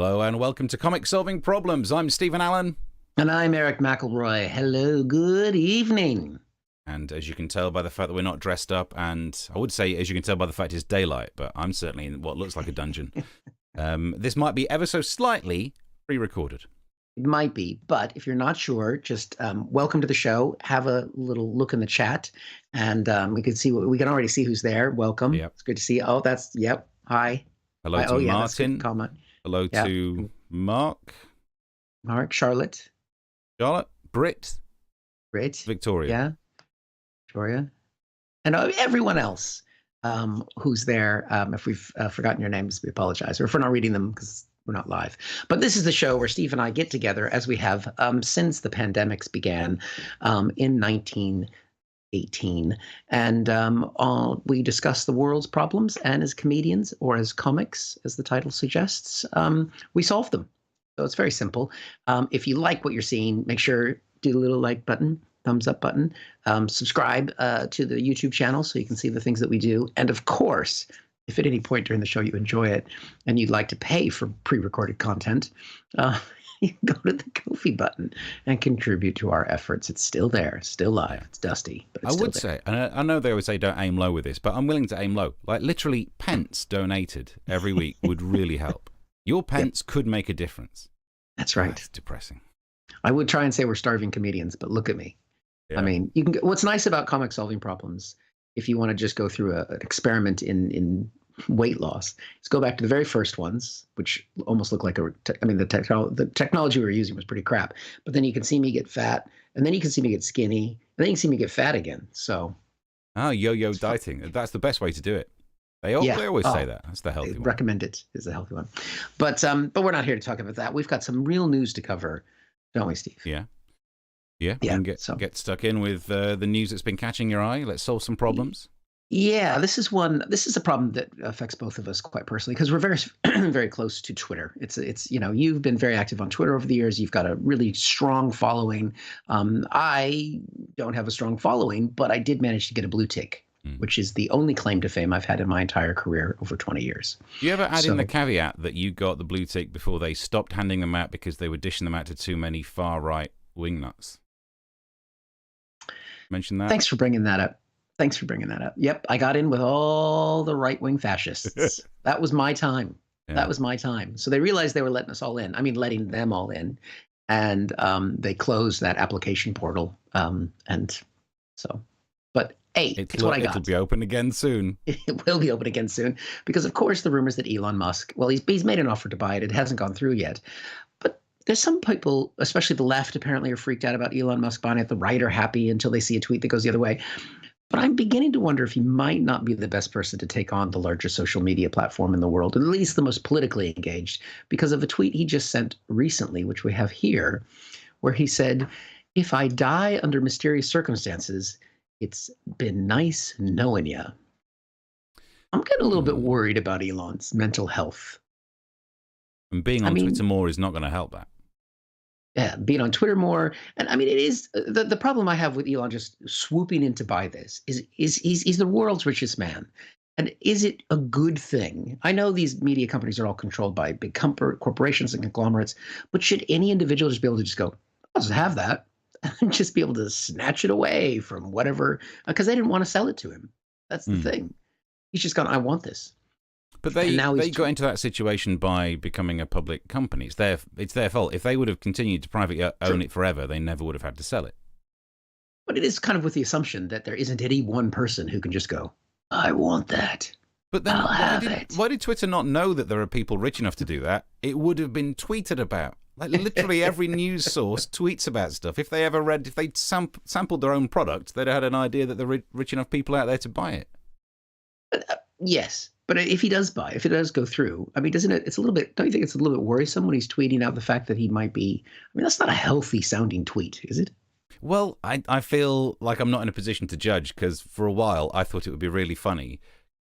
Hello and welcome to Comic Solving Problems. I'm Stephen Allen. And I'm Eric McElroy. Hello, good evening. And as you can tell by the fact that we're not dressed up, and I would say as you can tell by the fact it's daylight, but I'm certainly in what looks like a dungeon. This might be ever so slightly pre-recorded. It might be, but if you're not sure, just welcome to the show. Have a little look in the chat, and we can already see who's there. Welcome. Yep. It's good to see you. Oh, yep. Hi. Hello to Martin. Comment. Hello to Mark. Charlotte. Brit. Victoria. Yeah. Victoria. And everyone else who's there. If we've forgotten your names, we apologize. Or if we're not reading them because we're not live. But this is the show where Steve and I get together, as we have since the pandemics began in 1918. And we discuss the world's problems. And as comedians, or as comics, as the title suggests, we solve them. So it's very simple. If you like what you're seeing, make sure do the little like button, thumbs up button, subscribe to the YouTube channel so you can see the things that we do. And of course, if at any point during the show you enjoy it and you'd like to pay for pre-recorded content, you can go to the Ko-fi button and contribute to our efforts. It's still there, still live. It's dusty, but it's still there. Say, and I know they always say don't aim low with this, but I'm willing to aim low. Like literally pence donated every week would really help. Your pence could make a difference. That's right. That's depressing. I would try and say we're starving comedians, but look at me. Yeah. I mean, you can. What's nice about comic solving problems, if you want to just go through an experiment in weight loss, is go back to the very first ones, which almost look like the technology we were using was pretty crap. But then you can see me get fat, and then you can see me get skinny, and then you can see me get fat again. So, yo-yo dieting. That's the best way to do it. They always say that. That's the healthy one. Recommend it is the healthy one. But we're not here to talk about that. We've got some real news to cover, don't we, Steve? Yeah. We can get stuck in with the news that's been catching your eye. Let's solve some problems. Yeah, this is a problem that affects both of us quite personally because we're very, very close to Twitter. It's you've been very active on Twitter over the years. You've got a really strong following. I don't have a strong following, but I did manage to get a blue tick, which is the only claim to fame I've had in my entire career over 20 years. Do you ever add in the caveat that you got the blue tick before they stopped handing them out because they were dishing them out to too many far-right wingnuts? Mention that? Thanks for bringing that up. Yep, I got in with all the right-wing fascists. That was my time. Yeah. That was my time. So they realized they were letting us all in. I mean, letting them all in. And they closed that application portal. But hey, it's what I got. It'll be open again soon. It will be open again soon. Because, of course, the rumors that Elon Musk, well, he's made an offer to buy it. It hasn't gone through yet. But there's some people, especially the left, apparently are freaked out about Elon Musk buying it. The right are happy until they see a tweet that goes the other way. But I'm beginning to wonder if he might not be the best person to take on the largest social media platform in the world, at least the most politically engaged, because of a tweet he just sent recently, which we have here, where he said, "If I die under mysterious circumstances, it's been nice knowing you." I'm getting a little bit worried about Elon's mental health. And being on Twitter more is not going to help that. Yeah, being on Twitter more. And I mean, it is the problem I have with Elon just swooping in to buy this is he's the world's richest man. And is it a good thing? I know these media companies are all controlled by big corporations and conglomerates, but should any individual just be able to just go, I'll just have that, and just be able to snatch it away from whatever, because they didn't want to sell it to him. That's the thing. He's just gone, I want this. But they got into that situation by becoming a public company. It's their fault. If they would have continued to privately own it forever, they never would have had to sell it. But it is kind of with the assumption that there isn't any one person who can just go, I want that. But then why did Twitter not know that there are people rich enough to do that? It would have been tweeted about. Like literally every news source tweets about stuff. If they'd sampled their own product, they'd have had an idea that there are rich enough people out there to buy it. Yes. But if he does buy, if it does go through, I mean, don't you think it's a little bit worrisome when he's tweeting out the fact that he might be, that's not a healthy sounding tweet, is it? Well, I feel like I'm not in a position to judge because for a while I thought it would be really funny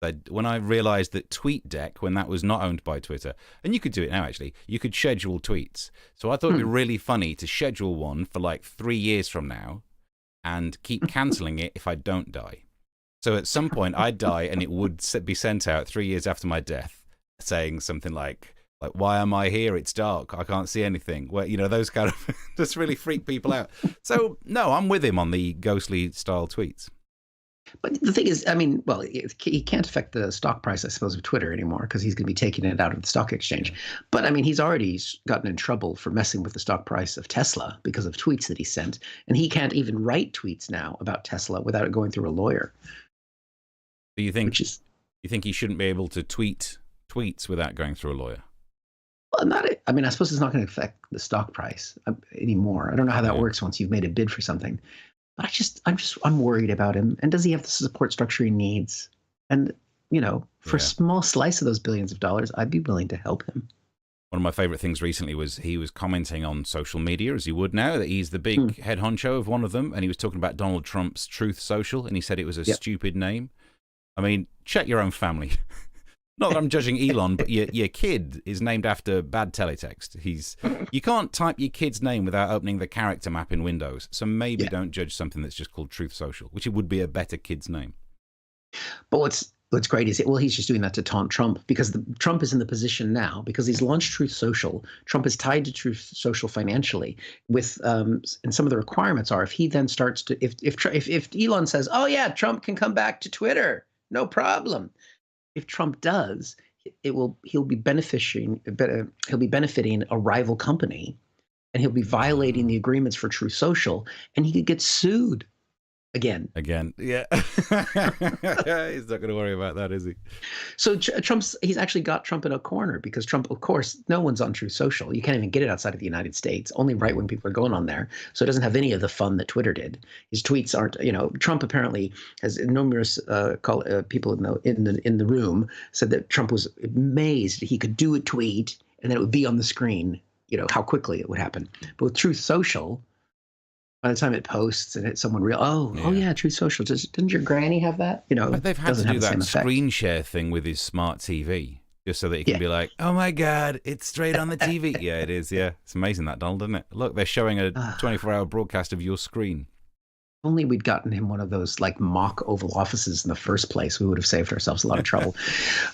that when I realized that TweetDeck, when that was not owned by Twitter, and you could do it now actually, you could schedule tweets. So I thought it'd be really funny to schedule one for like 3 years from now and keep cancelling it if I don't die. So at some point I'd die and it would be sent out 3 years after my death saying something like, Like, why am I here? It's dark. I can't see anything. Well, those kind of just really freak people out. So, no, I'm with him on the ghostly style tweets. But the thing is, I mean, well, he can't affect the stock price, I suppose, of Twitter anymore because he's going to be taking it out of the stock exchange. But I mean, he's already gotten in trouble for messing with the stock price of Tesla because of tweets that he sent. And he can't even write tweets now about Tesla without it going through a lawyer. Do you think he shouldn't be able to tweet tweets without going through a lawyer? Well, I mean, I suppose it's not going to affect the stock price anymore. I don't know how that works once you've made a bid for something. But I'm worried about him. And does he have the support structure he needs? And, for a small slice of those billions of dollars, I'd be willing to help him. One of my favorite things recently was he was commenting on social media, as you would now, that he's the big head honcho of one of them. And he was talking about Donald Trump's Truth Social. And he said it was a stupid name. I mean, check your own family. Not that I'm judging Elon, but your kid is named after bad teletext. You can't type your kid's name without opening the character map in Windows. So maybe don't judge something that's just called Truth Social, which it would be a better kid's name. But what's great is he's just doing that to taunt Trump because Trump is in the position now because he's launched Truth Social. Trump is tied to Truth Social financially with and some of the requirements are if he then starts to if Elon says, oh yeah, Trump can come back to Twitter, no problem. If Trump does, he'll be benefiting a rival company, and he'll be violating the agreements for Truth Social, and he could get sued again. Yeah. He's not going to worry about that, is he? So he's actually got Trump in a corner because Trump, of course, no one's on Truth Social. You can't even get it outside of the United States. Only right-wing people are going on there. So it doesn't have any of the fun that Twitter did. His tweets aren't, Trump apparently has numerous people in the room said that Trump was amazed he could do a tweet and then it would be on the screen, how quickly it would happen. But with Truth Social, by the time it posts and it's someone real, oh yeah, Truth Social. Didn't your granny have that? But they've had to do that screen share thing with his smart TV, just so that he can be like, oh my God, it's straight on the TV. Yeah, it is. Yeah, it's amazing that, Donald, isn't it? Look, they're showing a 24-hour broadcast of your screen. Only we'd gotten him one of those like mock Oval Offices in the first place, we would have saved ourselves a lot of trouble.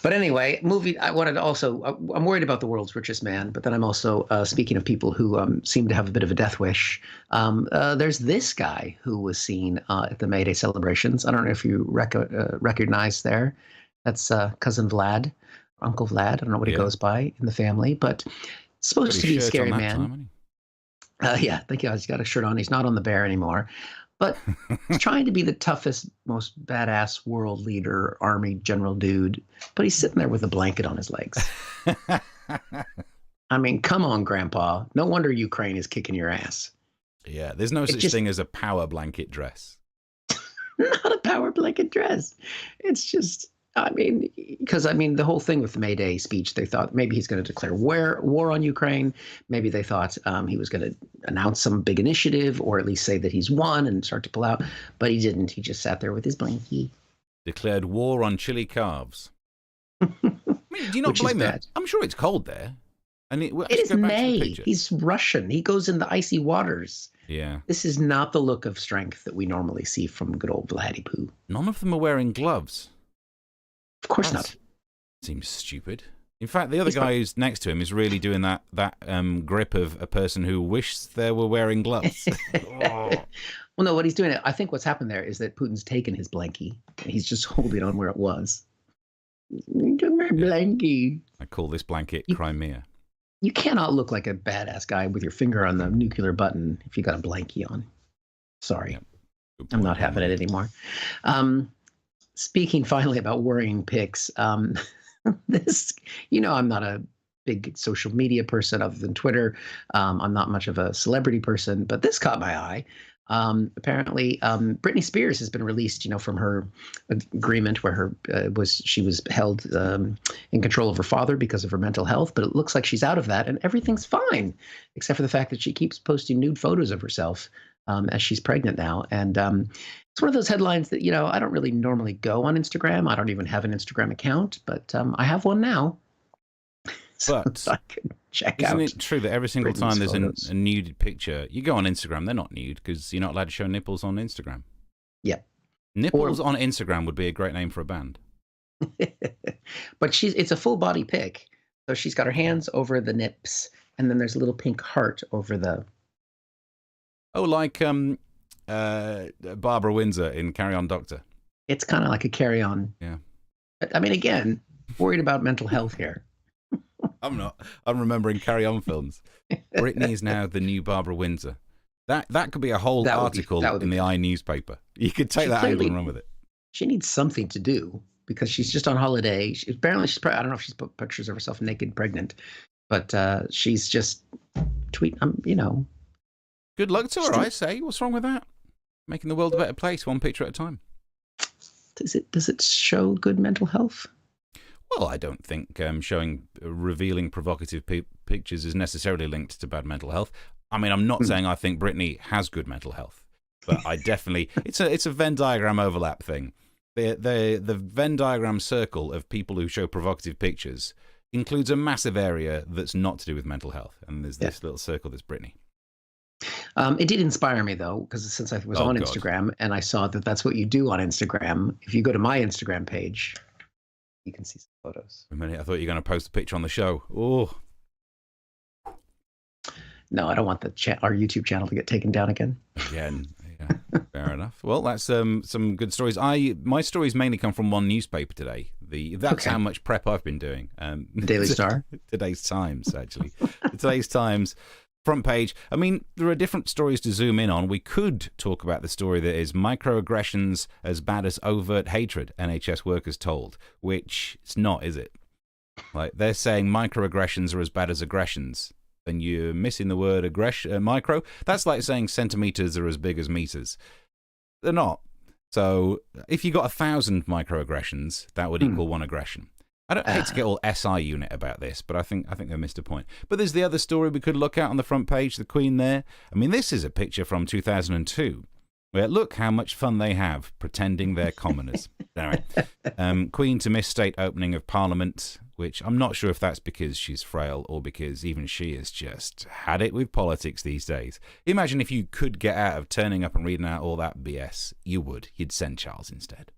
But anyway, I'm worried about the world's richest man, but then I'm also, speaking of people who seem to have a bit of a death wish, there's this guy who was seen at the May Day celebrations. I don't know if you recognize there. That's cousin Vlad, Uncle Vlad. I don't know what he goes by in the family, but supposed to be a scary man. Yeah, I think he's got a shirt on. He's not on the bear anymore. But he's trying to be the toughest, most badass world leader, army general dude. But he's sitting there with a blanket on his legs. I mean, come on, Grandpa. No wonder Ukraine is kicking your ass. Yeah, there's no such thing as a power blanket dress. Not a power blanket dress. It's just, the whole thing with the May Day speech, they thought maybe he's going to declare war on Ukraine. Maybe they thought he was going to announce some big initiative or at least say that he's won and start to pull out. But he didn't. He just sat there with his blankie. Declared war on chili calves. I mean, do you not blame him? I'm sure it's cold there. And it is May. He's Russian. He goes in the icy waters. Yeah. This is not the look of strength that we normally see from good old Vladdy Poo. None of them are wearing gloves. Of course not. Seems stupid. In fact, the other guy who's next to him is really doing that grip of a person who wishes they were wearing gloves. Well, no, what he's doing, I think what's happened there is that Putin's taken his blankie. And he's just holding on where it was. Get my blankie. I call this blanket Crimea. You cannot look like a badass guy with your finger on the nuclear button if you got a blankie on. Sorry. Yeah. I'm not having it anymore. Speaking finally about worrying pics, I'm not a big social media person other than Twitter. I'm not much of a celebrity person, but this caught my eye. Apparently, Britney Spears has been released, from her agreement where she was held in control of her father because of her mental health. But it looks like she's out of that, and everything's fine, except for the fact that she keeps posting nude photos of herself as she's pregnant now. And it's one of those headlines that, I don't really normally go on Instagram. I don't even have an Instagram account, but I have one now. But I could check out. Isn't it true that every single time there's a nude picture, you go on Instagram, they're not nude because you're not allowed to show nipples on Instagram. Yeah. Nipples on Instagram would be a great name for a band. But it's a full body pic. So she's got her hands over the nips, and then there's a little pink heart over the. Oh, like Barbara Windsor in Carry On Doctor. It's kind of like a carry-on. Yeah. But, I mean, again, worried about mental health here. I'm not. I'm remembering Carry On films. Britney is now the new Barbara Windsor. That could be a whole article in the I newspaper. You could take that angle and run with it. She needs something to do because she's just on holiday. Apparently, I don't know if she's put pictures of herself naked, pregnant, but she's just you know. Good luck to her, I say. What's wrong with that? Making the world a better place, one picture at a time. Does it show good mental health? Well, I don't think showing revealing, provocative pictures is necessarily linked to bad mental health. I mean, I'm not saying I think Britney has good mental health, but I definitely it's a Venn diagram overlap thing. The Venn diagram circle of people who show provocative pictures includes a massive area that's not to do with mental health, and there's this little circle that's Britney. It did inspire me, though, because since I was on Instagram and I saw that that's what you do on Instagram. If you go to my Instagram page, you can see some photos. A minute, I thought you were going to post a picture on the show. Oh. No, I don't want our YouTube channel to get taken down again. Again, yeah, fair enough. Well, that's some good stories. My stories mainly come from one newspaper today. That's how much prep I've been doing. The Daily Star? Today's Times, actually. Today's Times. Front page. I mean, there are different stories to zoom in on. We could talk about the story that is microaggressions as bad as overt hatred, NHS workers told, which it's not, is it? Like, they're saying microaggressions are as bad as aggressions. Then you're missing the word micro. That's like saying centimeters are as big as meters. They're not. So if you got 1,000 microaggressions, that would equal one aggression. I don't hate to get all SI unit about this, but I think they missed a point. But there's the other story we could look at on the front page, the Queen there. I mean, this is a picture from 2002, where look how much fun they have pretending they're commoners. Anyway, Queen to miss state opening of Parliament, which I'm not sure if that's because she's frail or because even she has just had it with politics these days. Imagine if you could get out of turning up and reading out all that BS. You'd send Charles instead.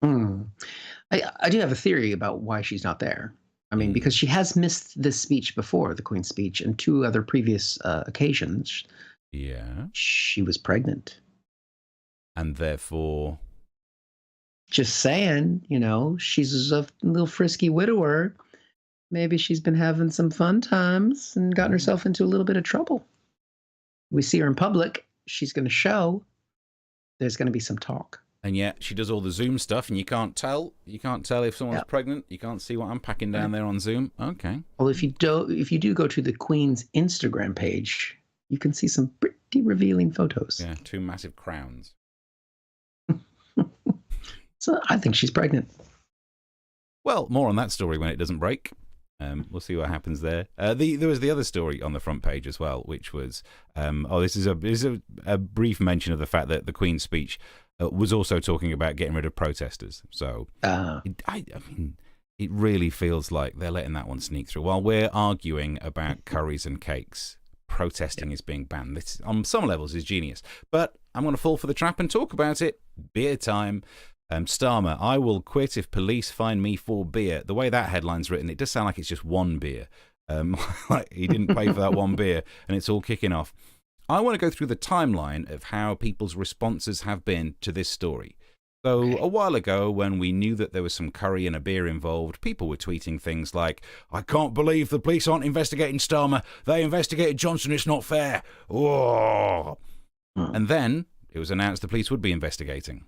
I do have a theory about why she's not there. I mean, because she has missed this speech before, the Queen's speech, and 2 other previous occasions. Yeah. She was pregnant. And therefore... Just saying, she's a little frisky widower. Maybe she's been having some fun times and gotten herself into a little bit of trouble. We see her in public. She's going to show. There's going to be some talk. And yet she does all the Zoom stuff, and you can't tell. You can't tell if someone's pregnant. You can't see what I'm packing down there on Zoom. Okay. Well, if you do go to the Queen's Instagram page, you can see some pretty revealing photos. Yeah, 2 massive crowns. So I think she's pregnant. Well, more on that story when it doesn't break. We'll see what happens there. There was the other story on the front page as well, which was this is a brief mention of the fact that the Queen's speech was also talking about getting rid of protesters. So I mean, it really feels like they're letting that one sneak through. While we're arguing about curries and cakes, protesting is being banned. This, on some levels, is genius. But I'm going to fall for the trap and talk about it. Beer time. Starmer, I will quit if police find me for beer. The way that headline's written, it does sound like it's just one beer. Like he didn't pay for that one beer, and it's all kicking off. I want to go through the timeline of how people's responses have been to this story. So a while ago, when we knew that there was some curry and a beer involved, people were tweeting things like, I can't believe the police aren't investigating Starmer. They investigated Johnson. It's not fair. Oh. And then it was announced the police would be investigating.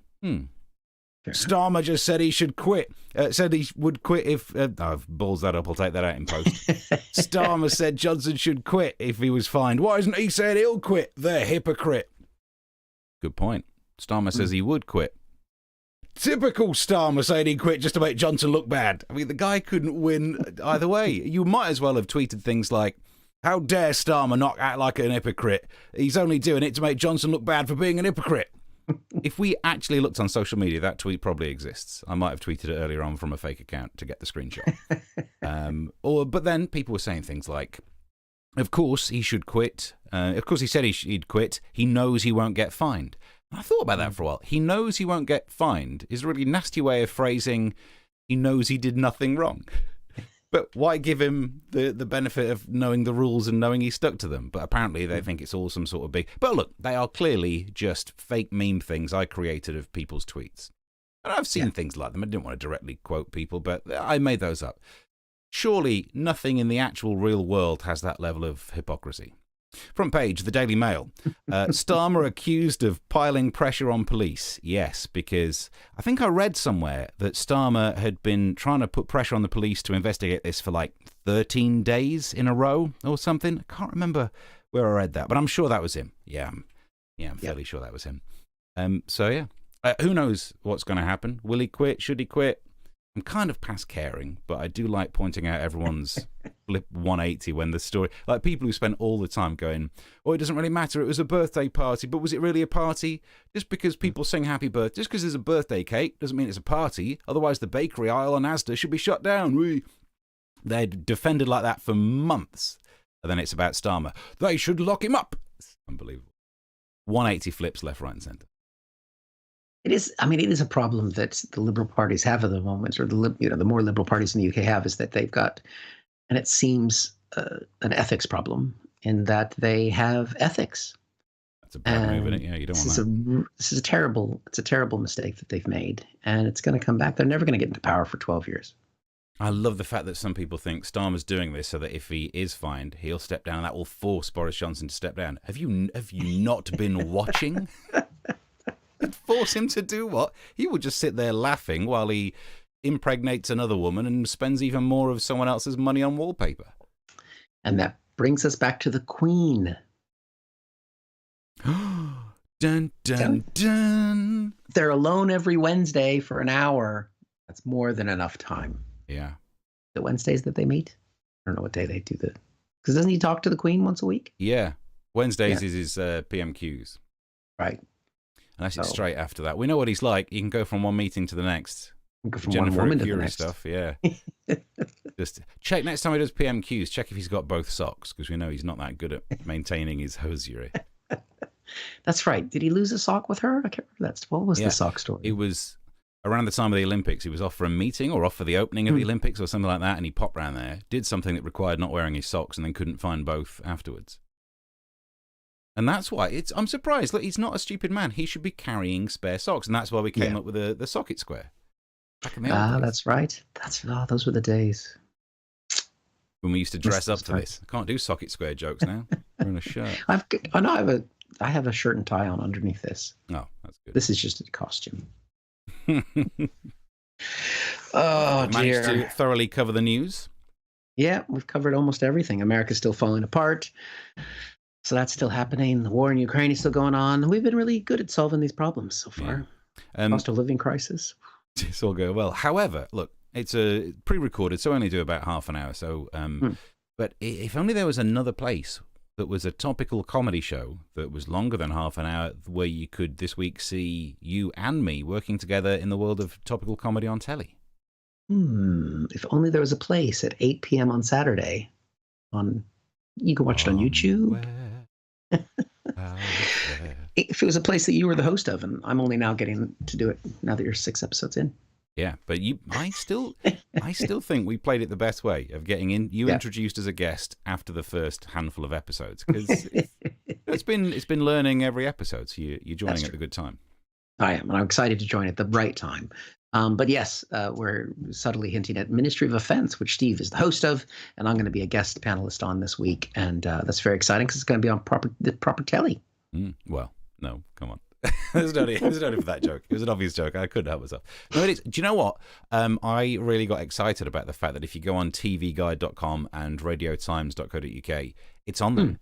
Starmer just said he should quit. Said he would quit if... I've balls that up. I'll take that out in post. Starmer said Johnson should quit if he was fined. Why isn't he saying he'll quit? They're hypocrite. Good point. Starmer says he would quit. Typical Starmer saying he'd quit just to make Johnson look bad. I mean, the guy couldn't win either way. You might as well have tweeted things like, how dare Starmer not act like an hypocrite? He's only doing it to make Johnson look bad for being an hypocrite. If we actually looked on social media, that tweet probably exists. I might have tweeted it earlier on from a fake account to get the screenshot. But then people were saying things like, of course he should quit. Of course he said he'd quit. He knows he won't get fined. And I thought about that for a while. He knows he won't get fined is a really nasty way of phrasing he knows he did nothing wrong. But why give him the benefit of knowing the rules and knowing he stuck to them? But apparently they think it's all some sort of big... But look, they are clearly just fake meme things I created of people's tweets. And I've seen things like them. I didn't want to directly quote people, but I made those up. Surely nothing in the actual real world has that level of hypocrisy. Front page, the Daily Mail. Starmer accused of piling pressure on police. Yes, because I think I read somewhere that Starmer had been trying to put pressure on the police to investigate this for like 13 days in a row or something. I can't remember where I read that, but I'm sure that was him. Yeah, I'm fairly sure that was him. Who knows what's going to happen? Will he quit? Should he quit? I'm kind of past caring, but I do like pointing out everyone's flip 180 when the story... Like people who spend all the time going, oh, it doesn't really matter, it was a birthday party, but was it really a party? Just because people sing happy birthday, just because there's a birthday cake doesn't mean it's a party. Otherwise, the bakery aisle on Asda should be shut down. They're defended like that for months. And then it's about Starmer. They should lock him up. It's unbelievable. 180 flips left, right, and centre. It is. I mean, it is a problem that the liberal parties have at the moment, or the more liberal parties in the UK have, is that they've got, and it seems an ethics problem in that they have ethics. That's a bad move, isn't it? Yeah, you don't want that. This is a terrible mistake that they've made, and it's going to come back. They're never going to get into power for 12 years. I love the fact that some people think Starmer's doing this so that if he is fined, he'll step down, and that will force Boris Johnson to step down. Have you not been watching? Force him to do what? He will just sit there laughing while he impregnates another woman and spends even more of someone else's money on wallpaper. And that brings us back to the Queen. Dun, dun, dun. They're alone every Wednesday for an hour. That's more than enough time. Yeah. The Wednesdays that they meet? I don't know what day they do that. Because doesn't he talk to the Queen once a week? Yeah. Wednesdays is his PMQs. Right. Unless it's straight after that. We know what he's like. He can go from one meeting to the next. Go from Jennifer one woman to the next. Stuff, yeah. Just check next time he does PMQs, check if he's got both socks, because we know he's not that good at maintaining his hosiery. That's right. Did he lose a sock with her? I can't remember that. What was the sock story? It was around the time of the Olympics. He was off for a meeting or off for the opening of the Olympics or something like that, and he popped round there, did something that required not wearing his socks, and then couldn't find both afterwards. And that's why I'm surprised. Look, he's not a stupid man. He should be carrying spare socks, and that's why we came up with the socket square. Back in the old days. That's right. Those were the days when we used to dress up to this. I can't do socket square jokes now. We're in a shirt. I have a shirt and tie on underneath this. Oh, that's good. This is just a costume. Oh dear! Managed to thoroughly cover the news. Yeah, we've covered almost everything. America's still falling apart. So that's still happening. The war in Ukraine is still going on. We've been really good at solving these problems so far. Cost of living crisis. It's all going well. However, look, it's a pre-recorded, so I only do about half an hour. So, but if only there was another place that was a topical comedy show that was longer than half an hour, where you could this week see you and me working together in the world of topical comedy on telly. If only there was a place at 8 p.m. on Saturday. You can watch it on YouTube. If it was a place that you were the host of, and I'm only now getting to do it now that you're 6 episodes in. Yeah, but I still think we played it the best way of getting introduced as a guest after the first handful of episodes, because it's been learning every episode. So you're joining at the good time. I am, and I'm excited to join at the right time. But yes, we're subtly hinting at Ministry of Offense, which Steve is the host of, and I'm going to be a guest panelist on this week, and that's very exciting because it's going to be on the proper telly. Well, no, come on. It was only for that joke. It was an obvious joke. I couldn't help myself. No, it is. Do you know what? I really got excited about the fact that if you go on tvguide.com and radiotimes.co.uk, it's on there.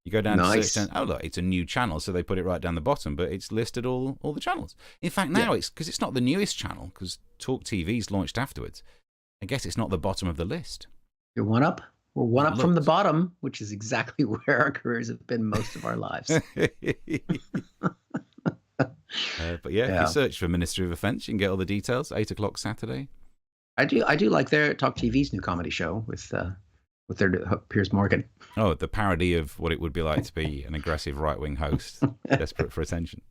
You go down to search, and look, it's a new channel, so they put it right down the bottom, but it's listed all the channels. In fact, now it's because it's not the newest channel, because Talk TV's launched afterwards. I guess it's not the bottom of the list. You're one up. We're one up from the bottom, which is exactly where our careers have been most of our lives. But if you search for Ministry of Offence, you can get all the details. 8 o'clock Saturday. I do like their Talk TV's new comedy show with their Piers Morgan. Oh, the parody of what it would be like to be an aggressive right-wing host, desperate for attention.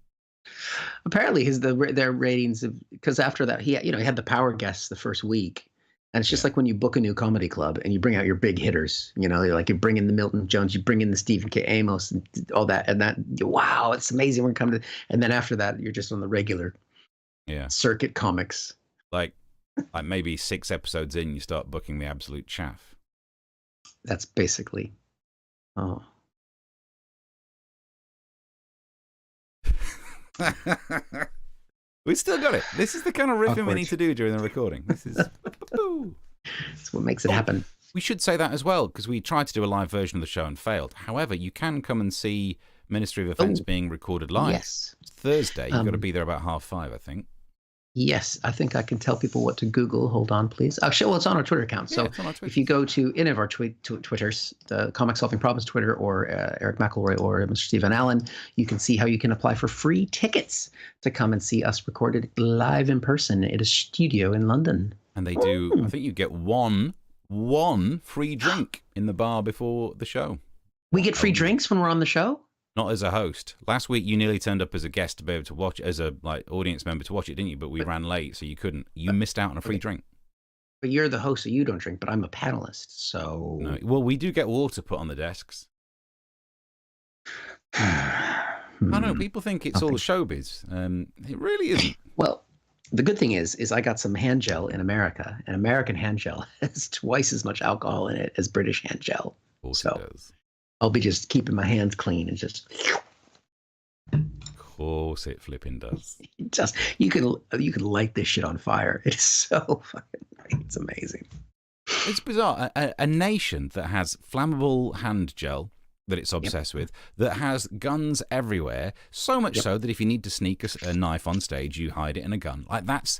Apparently, their ratings, because after that he had the Power guests the first week, And it's just like when you book a new comedy club and you bring out your big hitters, you know, you bring in the Milton Jones, you bring in the Stephen K. Amos and all that. And that, wow, it's amazing. We're coming to, and then after that, you're just on the regular circuit comics. Like maybe 6 episodes in, you start booking the absolute chaff. That's basically, We still got it. This is the kind of riffing we need to do during the recording. This is that's what makes it happen. We should say that as well, because we tried to do a live version of the show and failed. However, you can come and see Ministry of Offence being recorded live. Yes. It's Thursday. You've got to be there about 5:30, I think. Yes, I think I can tell people what to Google. Hold on, please. Well, it's on our Twitter account. So if you go to any of our Twitters, the Comic Solving Problems Twitter or Eric McElroy or Mr. Stephen Allen, you can see how you can apply for free tickets to come and see us recorded live in person at a studio in London. And they do, I think you get one free drink in the bar before the show. We get free drinks when we're on the show? Not as a host. Last week you nearly turned up as a guest to be able to watch, as a audience member to watch it, didn't you? But we ran late, so you couldn't. You missed out on a free drink. But you're the host, so you don't drink. But I'm a panelist, so. No. Well, we do get water put on the desks. I know people think it's all showbiz. It really isn't. Well, the good thing is I got some hand gel in America, and American hand gel has twice as much alcohol in it as British hand gel. Of course it does. I'll be just keeping my hands clean and just. Of course, it flipping does. Just you can light this shit on fire. It's so fucking. It's amazing. It's bizarre. A nation that has flammable hand gel that it's obsessed with, that has guns everywhere, so much so that if you need to sneak a knife on stage, you hide it in a gun. Like that's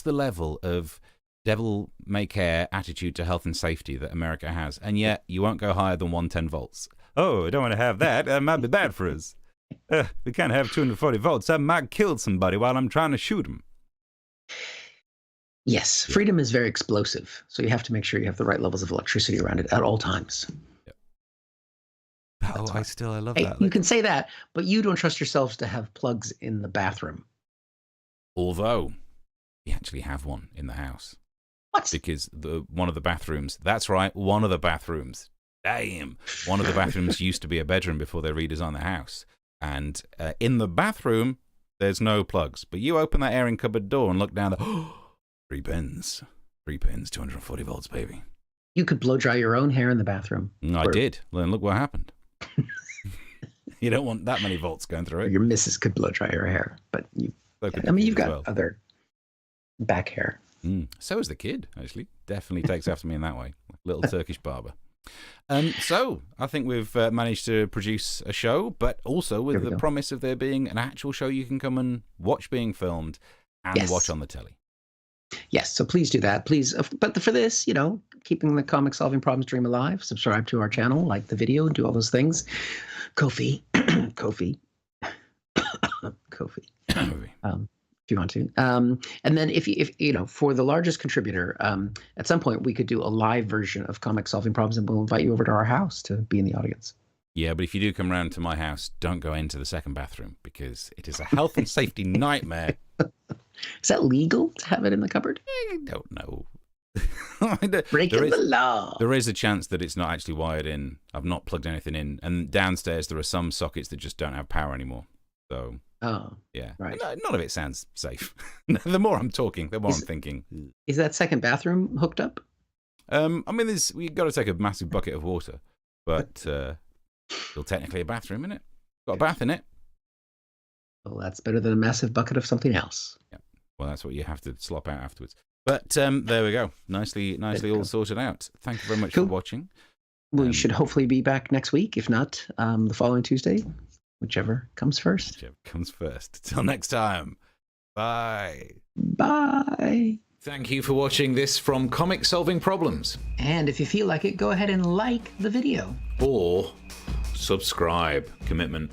the level of devil may care attitude to health and safety that America has, and yet you won't go higher than 110 volts. Oh, I don't want to have that. That might be bad for us. We can't have 240 volts. I might kill somebody while I'm trying to shoot them. Yes, freedom is very explosive, so you have to make sure you have the right levels of electricity around it at all times. Oh, I love that. You can say that, but you don't trust yourselves to have plugs in the bathroom. Although, we actually have one in the house. What? Because one of the bathrooms, that's right, one of the bathrooms. Damn. One of the bathrooms used to be a bedroom before they redesigned the house. And in the bathroom, there's no plugs. But you open that airing cupboard door and look down there, 3 pins. 3 pins, 240 volts, baby. You could blow dry your own hair in the bathroom. I did. And look what happened. You don't want that many volts going through it. Your missus could blow dry your hair, but you've got other back hair. So is the kid, actually. Definitely takes after me in that way. Little Turkish barber. So I think we've managed to produce a show, but also with the promise of there being an actual show you can come and watch being filmed and watch on the telly. Yes, so please do that. Please, but for this, keeping the comic solving problems dream alive, subscribe to our channel, like the video, do all those things. Kofi. If you want to. And then if for the largest contributor, at some point we could do a live version of comic solving problems, and we'll invite you over to our house to be in the audience. Yeah, but if you do come round to my house, don't go into the second bathroom because it is a health and safety nightmare. Is that legal to have it in the cupboard? I don't know. Breaking the law. There is a chance that it's not actually wired in. I've not plugged anything in. And downstairs there are some sockets that just don't have power anymore. So, yeah. Right. None of it sounds safe. The more I'm talking, the more I'm thinking. Is that second bathroom hooked up? We've got to take a massive bucket of water. But still technically a bathroom, isn't it? Got a bath in it. Well, that's better than a massive bucket of something else. Yeah. Well, that's what you have to slop out afterwards. But there we go. Nicely all sorted out. Thank you very much for watching. Well, you should hopefully be back next week. If not, the following Tuesday, whichever comes first. Whichever comes first. Till next time. Bye. Bye. Thank you for watching this from Comic Solving Problems. And if you feel like it, go ahead and like the video. Or subscribe. Commitment.